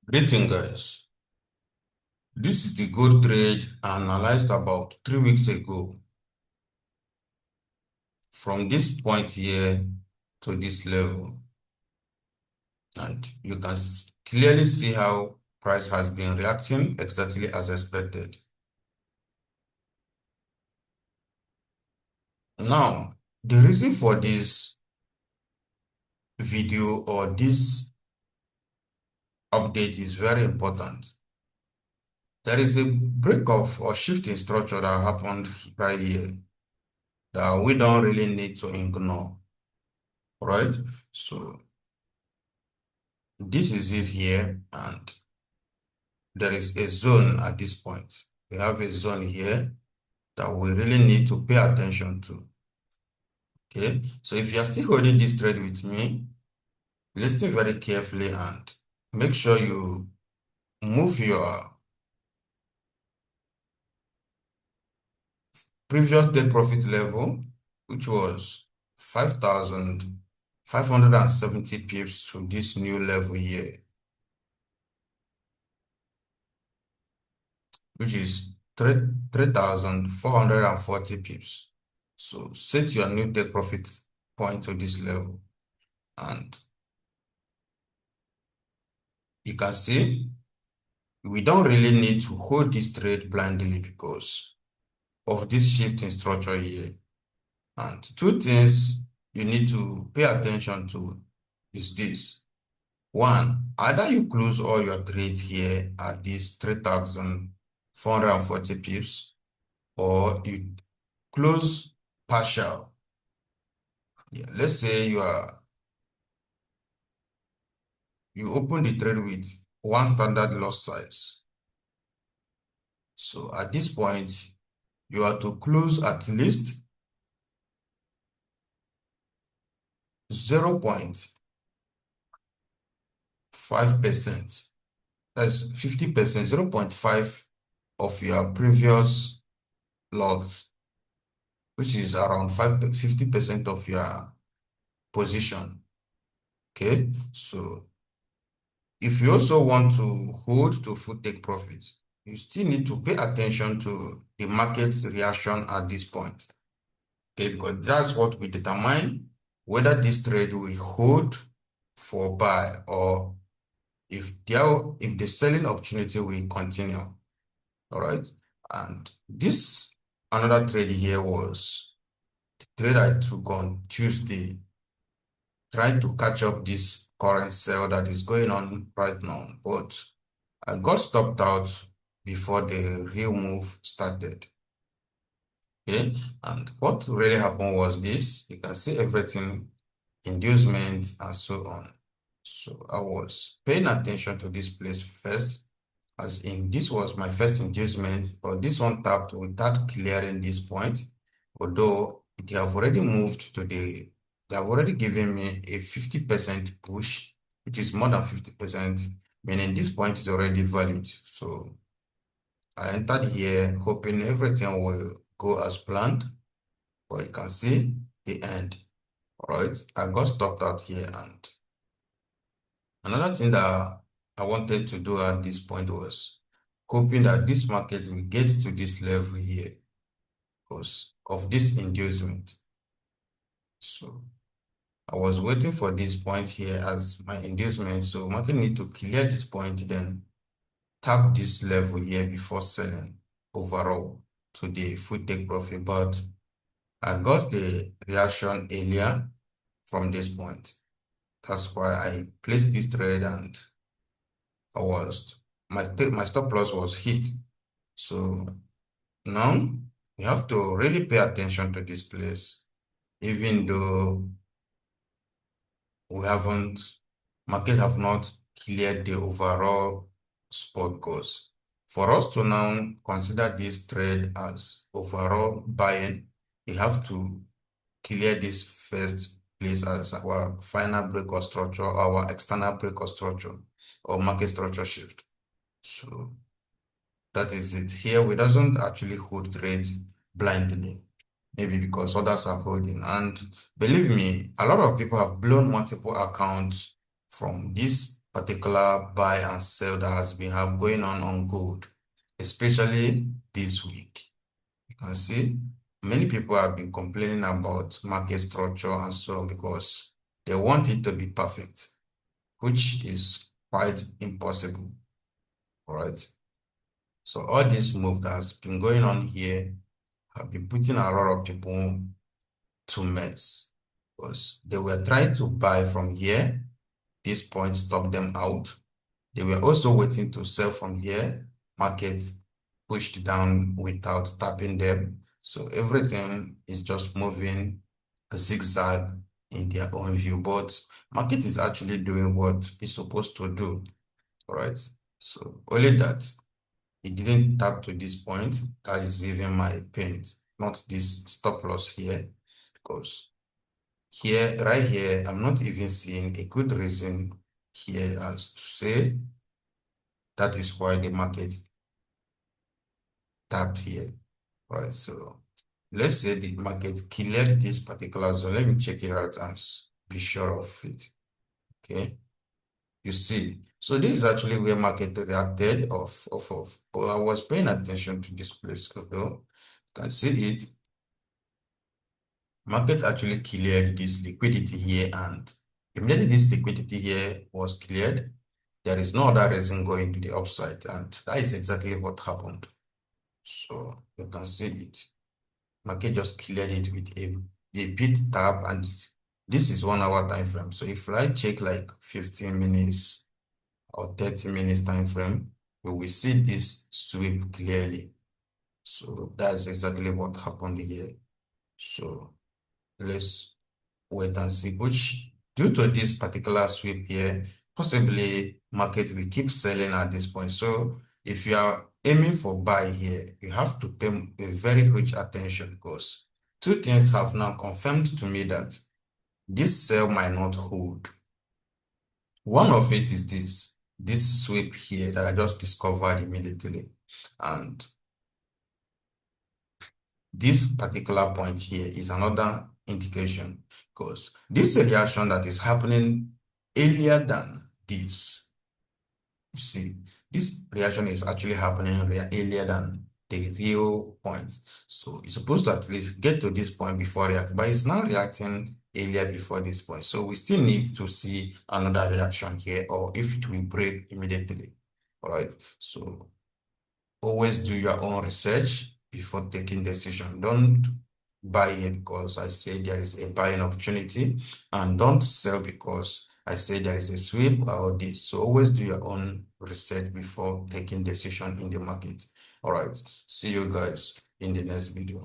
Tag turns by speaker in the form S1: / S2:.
S1: Greeting guys, this is the gold trade I analyzed about 3 weeks ago. From this point here to this level, and you can clearly see how price has been reacting exactly as expected. Now, the reason for this video or this update is very important. There is a break off or shift in structure that happened right here that we don't really need to ignore, right? So this is it here, and there is a zone at this point. We have a zone here that we really need to pay attention to. Okay, so if you are still holding this trade with me, listen very carefully and make sure you move your previous take profit level, which was 5,570 pips, to this new level here, which is 3,440 pips. So set your new take profit point to this level, and you can see we don't really need to hold this trade blindly because of this shift in structure here. And two things you need to pay attention to is this. One, either you close all your trades here at this 3,440 pips, or you close partial. Yeah, let's say you open the trade with one standard loss size. So at this point, you are to close at least 0.5%. That's 50%, 0.5 of your previous loss, which is around 50% of your position. Okay, so if you also want to hold to full take profit, you still need to pay attention to the market's reaction at this point. Okay, because that's what will determine whether this trade will hold for buy or if the selling opportunity will continue. All right, and this another trade here was the trade I took on Tuesday, trying to catch up this current sell that is going on right now, but I got stopped out before the real move started. Okay, and what really happened was this. You can see everything, inducement and so on. So I was paying attention to this place first, as in this was my first inducement, but this one tapped without clearing this point, although they have already moved to they have already given me a 50% push, which is more than 50%, meaning this point is already valid. So I entered here hoping everything will go as planned, but you can see the end. All right, I got stopped out here, and another thing that I wanted to do at this point was hoping that this market will get to this level here because of this inducement. So I was waiting for this point here as my inducement. So market need to clear this point, then tap this level here before selling overall to the full take profit. But I got the reaction earlier from this point. That's why I placed this trade, and I was my stop loss was hit. So now we have to really pay attention to this place, even though market have not cleared the overall spot goals. For us to now consider this trade as overall buying, we have to clear this first place as our final break of structure, our external break of structure, or market structure shift. So that is it. Here we doesn't actually hold trades blindly, maybe because others are holding. And believe me, a lot of people have blown multiple accounts from this particular buy and sell that has been going on gold, especially this week. You can see many people have been complaining about market structure and so on because they want it to be perfect, which is quite impossible. All right. So all this move that has been going on here have been putting a lot of people to mess because they were trying to buy from here. This point stopped them out. They were also waiting to sell from here. Market pushed down without tapping them. So everything is just moving a zigzag in their own view. But market is actually doing what it's supposed to do. All right. So only that it didn't tap to this point. That is even my paint, not this stop loss here, because here, right here, I'm not even seeing a good reason here as to say that is why the market tapped here, right? So let's say the market cleared this particular zone. Let me check it out and be sure of it. Okay, you see. So this is actually where market reacted off. But I was paying attention to this place, although you can see it. Market actually cleared this liquidity here, and immediately this liquidity here was cleared, there is no other reason going to the upside, and that is exactly what happened. So you can see it. Market just cleared it with a bit tap, and this is 1 hour time frame. So if I check like 15 minutes or 30 minutes time frame, we will see this sweep clearly. So that's exactly what happened here. So let's wait and see, which due to this particular sweep here, possibly market will keep selling at this point. So if you are aiming for buy here, you have to pay a very huge attention because two things have now confirmed to me that this sell might not hold. One of it is this sweep here that I just discovered immediately, and this particular point here is another indication because this reaction that is happening earlier than this, you see, this reaction is actually happening earlier than the real point. So it's supposed to at least get to this point before react, but it's now reacting earlier before this point. So we still need to see another reaction here, or if it will break immediately. All right. So always do your own research before taking decision. Don't buy it because I say there is a buying opportunity, and don't sell because I say there is a sweep or this. So always do your own research before taking decision in the market. All right. See you guys in the next video.